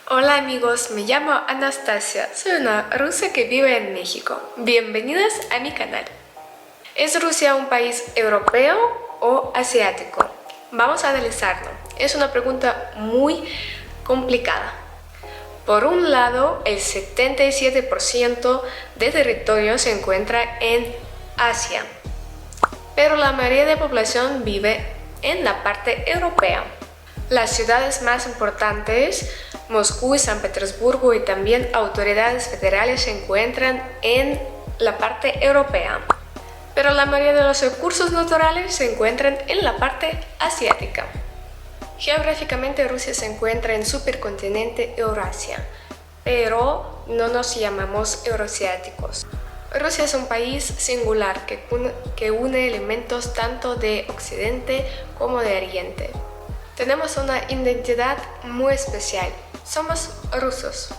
Hola amigos, me llamo Anastasia, soy una rusa que vive en México. Bienvenidos a mi canal. ¿Es Rusia un país europeo o asiático? Vamos a analizarlo. Es una pregunta muy complicada. Por un lado, el 77% de territorio se encuentra en Asia, pero la mayoría de la población vive en la parte europea. Las ciudades más importantes, Moscú y San Petersburgo, y también autoridades federales se encuentran en la parte europea. Pero la mayoría de los recursos naturales se encuentran en la parte asiática. Geográficamente Rusia se encuentra en el supercontinente Eurasia, pero no nos llamamos euroasiáticos. Rusia es un país singular que une elementos tanto de Occidente como de Oriente. Tenemos una identidad muy especial. Somos rusos.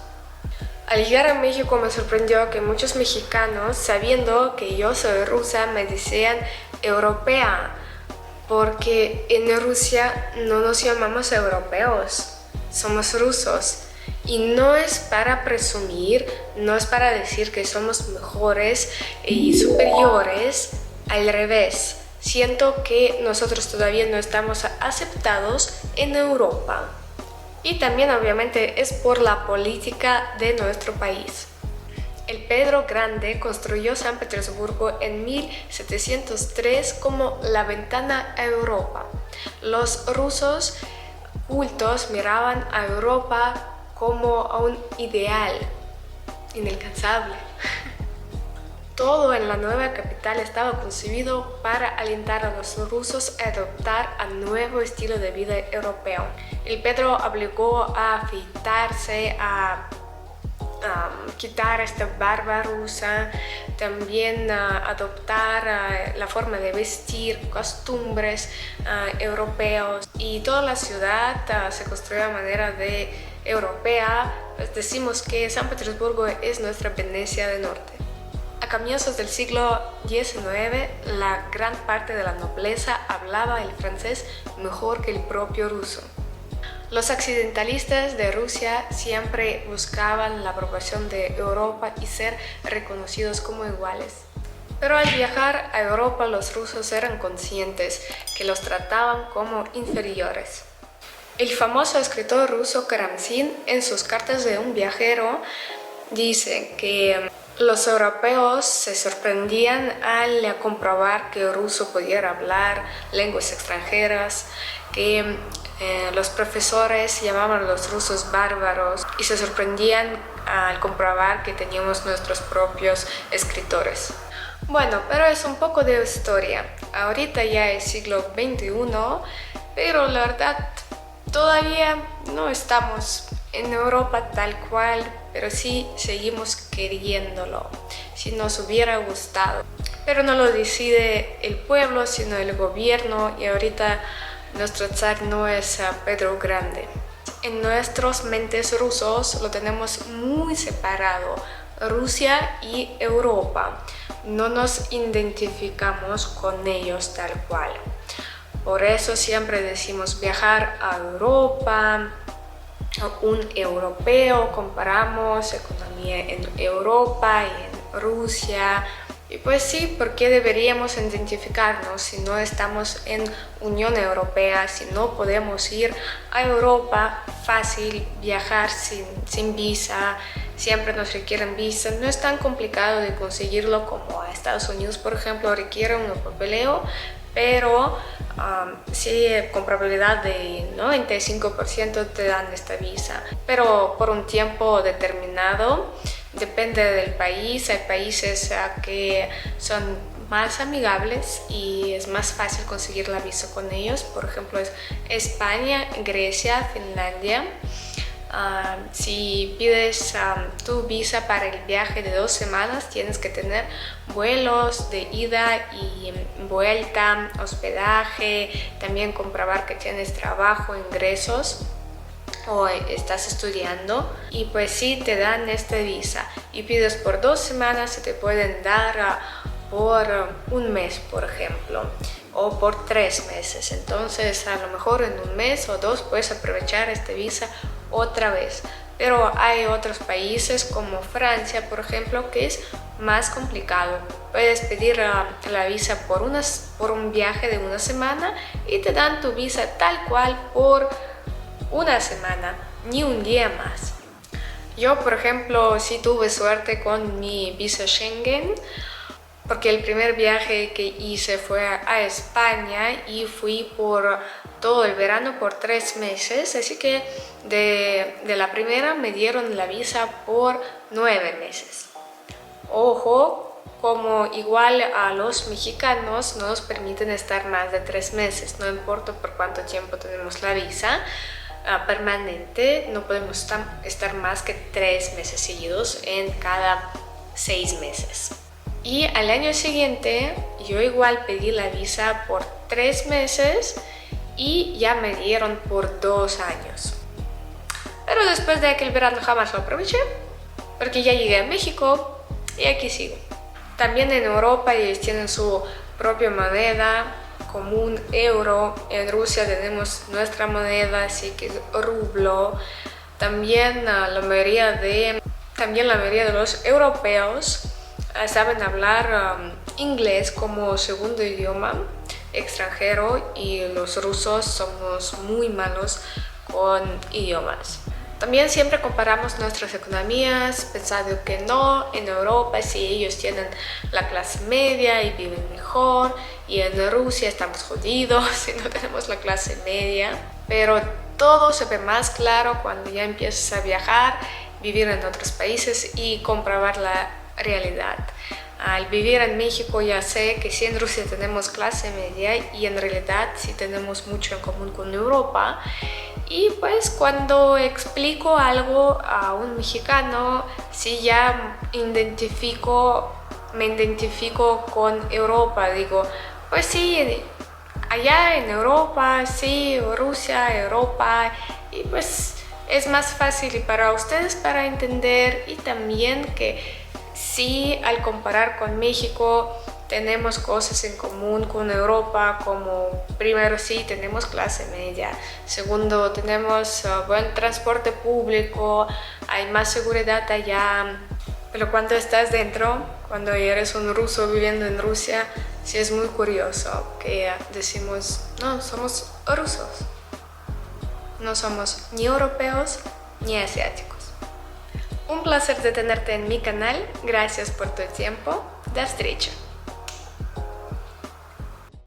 Al llegar a México me sorprendió que muchos mexicanos, sabiendo que yo soy rusa, me decían europea, porque en Rusia no nos llamamos europeos, somos rusos. Y no es para presumir, no es para decir que somos mejores y superiores, al revés. Siento que nosotros todavía no estamos aceptados en Europa. Y también obviamente es por la política de nuestro país. El Pedro Grande construyó San Petersburgo en 1703 como la ventana a Europa. Los rusos cultos miraban a Europa como a un ideal inalcanzable. Todo en la nueva capital estaba concebido para alentar a los rusos a adoptar un nuevo estilo de vida europeo. El Pedro obligó a afeitarse, a quitar esta barba rusa, también a adoptar la forma de vestir, costumbres europeos, y toda la ciudad se construyó de manera europea. Pues decimos que San Petersburgo es nuestra Venecia del Norte. A comienzos del siglo XIX, la gran parte de la nobleza hablaba el francés mejor que el propio ruso. Los occidentalistas de Rusia siempre buscaban la aprobación de Europa y ser reconocidos como iguales. Pero al viajar a Europa, los rusos eran conscientes que los trataban como inferiores. El famoso escritor ruso Karamzin, en sus cartas de un viajero, dice que los europeos se sorprendían al comprobar que el ruso pudiera hablar lenguas extranjeras, que los profesores llamaban a los rusos bárbaros y se sorprendían al comprobar que teníamos nuestros propios escritores. Bueno, pero es un poco de historia. Ahorita ya es siglo XXI, pero la verdad todavía no estamos en Europa tal cual, pero sí seguimos queriéndolo, si nos hubiera gustado. Pero no lo decide el pueblo, sino el gobierno, y ahorita nuestro zar no es Pedro Grande. En nuestras mentes rusos lo tenemos muy separado, Rusia y Europa. No nos identificamos con ellos tal cual. Por eso siempre decimos viajar a Europa, un europeo, comparamos economía en Europa y en Rusia. Y pues sí, ¿por qué deberíamos identificarnos si no estamos en Unión Europea, si no podemos ir a Europa fácil, viajar sin visa? Siempre nos requieren visa, no es tan complicado de conseguirlo como a Estados Unidos, por ejemplo, requiere un papeleo, pero sí, con probabilidad de 95% te dan esta visa, pero por un tiempo determinado. Depende del país, hay países que son más amigables y es más fácil conseguir la visa con ellos. Por ejemplo, es España, Grecia, Finlandia. Si pides tu visa para el viaje de 2 semanas, tienes que tener vuelos de ida y vuelta, hospedaje, también comprobar que tienes trabajo, ingresos o estás estudiando, y pues sí te dan esta visa y pides por 2 semanas, se te pueden dar por un mes, por ejemplo, o por 3 meses. Entonces a lo mejor en un mes o 2 puedes aprovechar esta visa otra vez. pero hay otros países como Francia, por ejemplo, que es más complicado. Puedes pedir la visa por un viaje de una semana y te dan tu visa tal cual por una semana, ni un día más. Yo, por ejemplo, sí tuve suerte con mi visa Schengen, porque el primer viaje que hice fue a España y fui por todo el verano por 3 meses, así que de la primera me dieron la visa por 9 meses. Ojo, como igual a los mexicanos no nos permiten estar más de 3 meses, no importa por cuánto tiempo tenemos la visa permanente, no podemos estar más que 3 meses seguidos en cada 6 meses. Y al año siguiente yo igual pedí la visa por 3 meses y ya me dieron por 2 años. Pero después de aquel verano jamás lo aproveché, porque ya llegué a México y aquí sigo. También en Europa ellos tienen su propia moneda común, euro. En Rusia tenemos nuestra moneda, así que es rublo. También la mayoría de los europeos saben hablar inglés como segundo idioma extranjero y los rusos somos muy malos con idiomas. También siempre comparamos nuestras economías pensando que no, en Europa sí ellos tienen la clase media y viven mejor, y en Rusia estamos jodidos y no tenemos la clase media. Pero todo se ve más claro cuando ya empiezas a viajar, vivir en otros países y comprobar la realidad. Al vivir en México ya sé que sí en Rusia tenemos clase media y en realidad sí tenemos mucho en común con Europa. Y pues cuando explico algo a un mexicano, sí ya me identifico con Europa. Digo, pues sí, allá en Europa, sí, Rusia, Europa, y pues es más fácil para ustedes para entender, y también que sí, al comparar con México tenemos cosas en común con Europa, como primero sí tenemos clase media, segundo tenemos buen transporte público, hay más seguridad allá. Pero cuando estás dentro, cuando eres un ruso viviendo en Rusia, sí es muy curioso que decimos, no, somos rusos, no somos ni europeos ni asiáticos. Un placer de tenerte en mi canal, gracias por tu tiempo, до встречи!